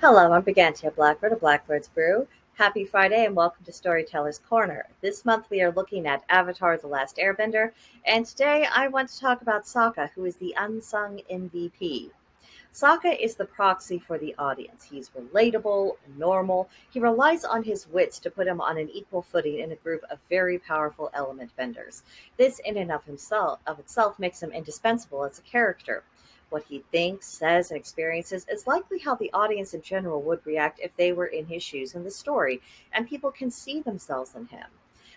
Hello, I'm BrigantiaBlackbird of BlackbirdsBrew. Happy Friday and welcome to Storyteller's Corner. This month we are looking at Avatar: The Last Airbender, and today I want to talk about Sokka, who is the unsung MVP. Sokka is the proxy for the audience. He's relatable, normal. He relies on his wits to put him on an equal footing in a group of very powerful element benders. This in and of itself makes him indispensable as a character. What he thinks, says, and experiences is likely how the audience in general would react if they were in his shoes in the story, and people can see themselves in him.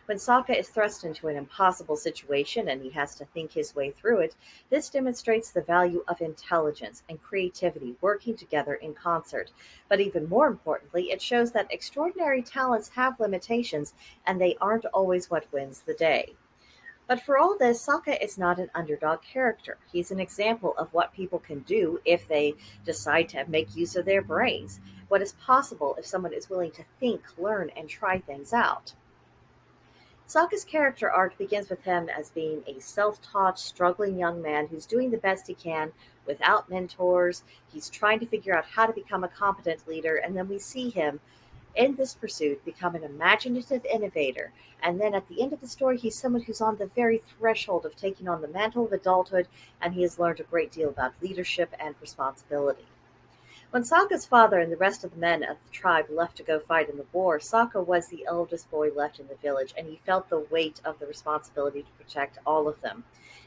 When Sokka is thrust into an impossible situation and he has to think his way through it, this demonstrates the value of intelligence and creativity working together in concert. But even more importantly, it shows that extraordinary talents have limitations and they aren't always what wins the day. But for all this, Sokka is not an underdog character. He's an example of what people can do if they decide to make use of their brains, what is possible if someone is willing to think, learn, and try things out. Sokka's character arc begins with him as being a self-taught, struggling young man who's doing the best he can without mentors. He's trying to figure out how to become a competent leader, and then we see him in this pursuit become an imaginative innovator. And then at the end of the story, he's someone who's on the very threshold of taking on the mantle of adulthood, and he has learned a great deal about leadership and responsibility. When Sokka's father and the rest of the men of the tribe left to go fight in the war, Sokka was the eldest boy left in the village, and he felt the weight of the responsibility to protect all of them.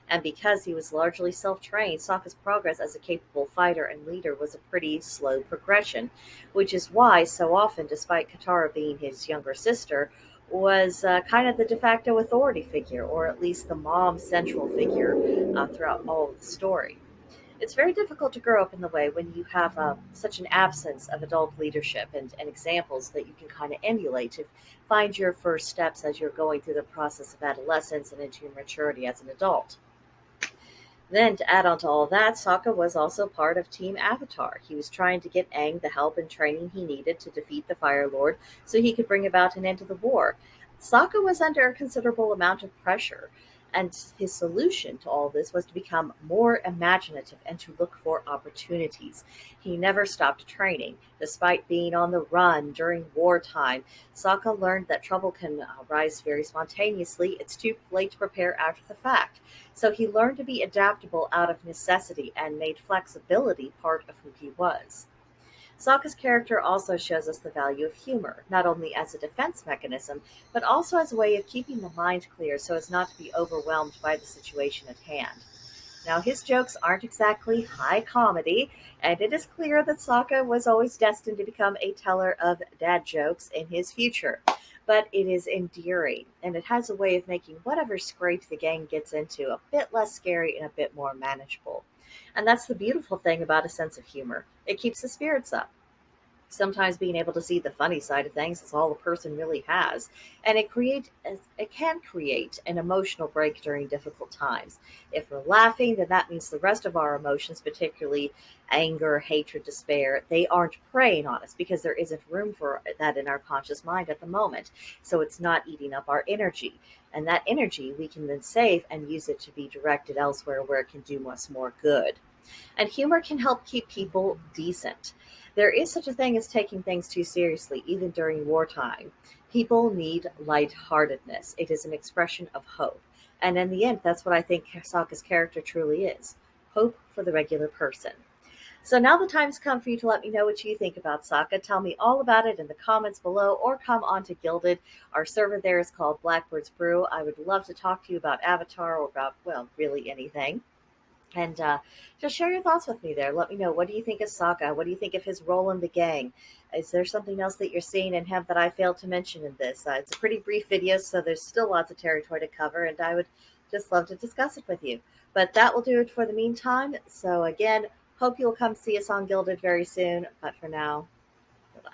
And because he was largely self-trained, Sokka's progress as a capable fighter and leader was a pretty slow progression, which is why so often, despite Katara being his younger sister, was kind of the de facto authority figure, or at least the mom central figure throughout all of the story. It's very difficult to grow up in the way when you have such an absence of adult leadership and examples that you can kind of emulate to find your first steps as you're going through the process of adolescence and into your maturity as an adult. Then, to add on to all that, Sokka was also part of Team Avatar. He was trying to get Aang the help and training he needed to defeat the Fire Lord so he could bring about an end to the war. Sokka was under a considerable amount of pressure, and his solution to all this was to become more imaginative and to look for opportunities. He never stopped training. Despite being on the run during wartime, Sokka learned that trouble can arise very spontaneously. It's too late to prepare after the fact. So he learned to be adaptable out of necessity and made flexibility part of who he was. Sokka's character also shows us the value of humor, not only as a defense mechanism, but also as a way of keeping the mind clear so as not to be overwhelmed by the situation at hand. Now, his jokes aren't exactly high comedy, and it is clear that Sokka was always destined to become a teller of dad jokes in his future. But it is endearing, and it has a way of making whatever scrape the gang gets into a bit less scary and a bit more manageable. And that's the beautiful thing about a sense of humor. It keeps the spirits up. Sometimes being able to see the funny side of things is all a person really has, and it can create an emotional break during difficult times. If we're laughing, then that means the rest of our emotions, particularly anger, hatred, despair, they aren't preying on us because there isn't room for that in our conscious mind at the moment. So it's not eating up our energy. And that energy we can then save and use it to be directed elsewhere where it can do us more good. And humor can help keep people decent. There is such a thing as taking things too seriously, even during wartime. People need lightheartedness. It is an expression of hope. And in the end, that's what I think Sokka's character truly is. Hope for the regular person. So now the time's come for you to let me know what you think about Sokka. Tell me all about it in the comments below or come on to Gilded. Our server there is called BlackbirdsBrew. I would love to talk to you about Avatar or about, well, really anything. And just share your thoughts with me there. Let me know, what do you think of Sokka? What do you think of his role in the gang? Is there something else that you're seeing in him that I failed to mention in this? It's a pretty brief video, so there's still lots of territory to cover, and I would just love to discuss it with you. But that will do it for the meantime. So, again, hope you'll come see us on Gilded very soon. But for now, goodbye.